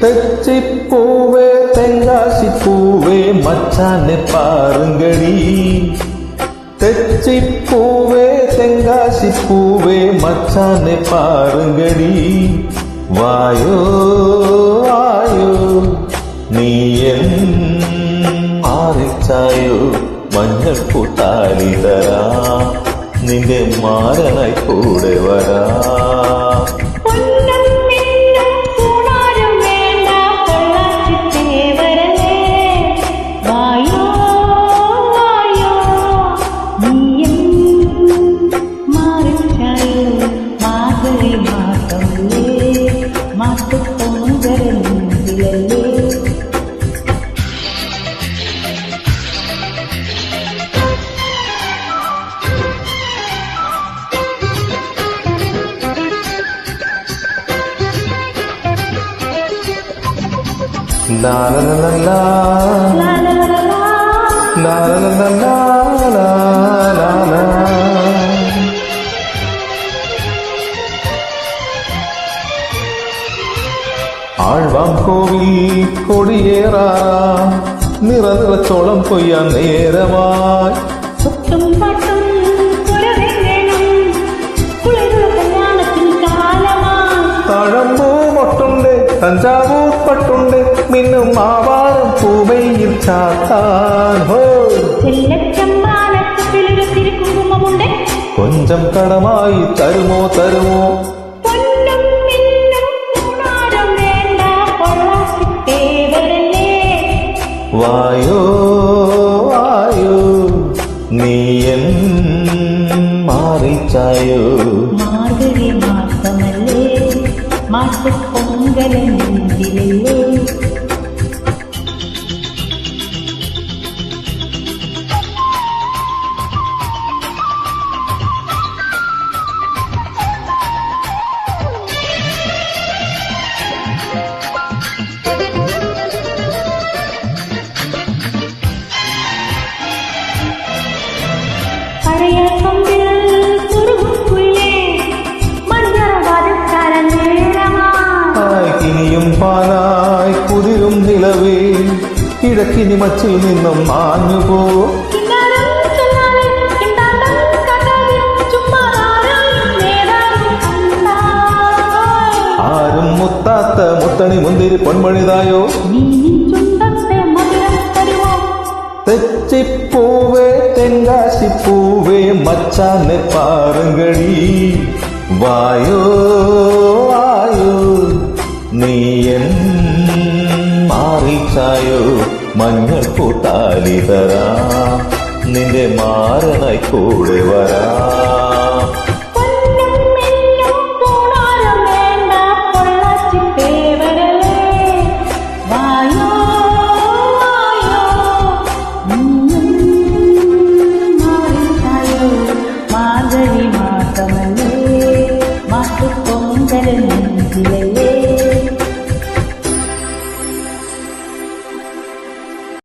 തെച്ചിപ്പൂവേ തെങ്കാശിപ്പൂവേ മച്ചാനെ പാറുങ്കടി. തെച്ചിപ്പൂവേ തെങ്കാശിപ്പൂവേ മച്ചാനെ പാറുങ്കടി. വായോ വായോ നീ എൻ മാറിച്ചായോ മഞ്ഞൾ പൂത്താലി തരാ നിന്റെ മാരനായി കൂടെ വരാ. La la la la la la la la la la la la. ആഴ്വാം കോവിൽ കൊടിയേറാം നിറനിറച്ചോളം കൊയ്യാൻ നേരമായി. തഴമ്പൂ മൊട്ടുണ്ട് തഞ്ചാവൂർ പട്ടുണ്ട് മിന്നും ആവാറും പൂവയിൽ ചാത്താൻ. കൊഞ്ചം കടമായി തരുമോ തരുമോ. വായോ വായോ നീ എൻ മാറിച്ചായോ. മാർഗഴി മാസമല്ലേ മാസപ്പൊങ്കലില്ലേ. ഇനിയും പാലായി കുതിരും നിലവേ കിഴക്കിനി മച്ചിൽ നിന്നും മാഞ്ഞുപോ. ആരും മുത്താത്ത മുത്തണി മുന്തിരി പൊന്മണിതായോ. തെച്ചിപ്പൂവേ തെങ്കാശിപ്പൂവേ മച്ചാനെ പാറുങ്കടി. വായോ വായോ നീ എൻ മാറിച്ചായോ മഞ്ഞൾ പൂത്താലി തരാ നിന്റെ മാരനായി കൂടെ വരാ.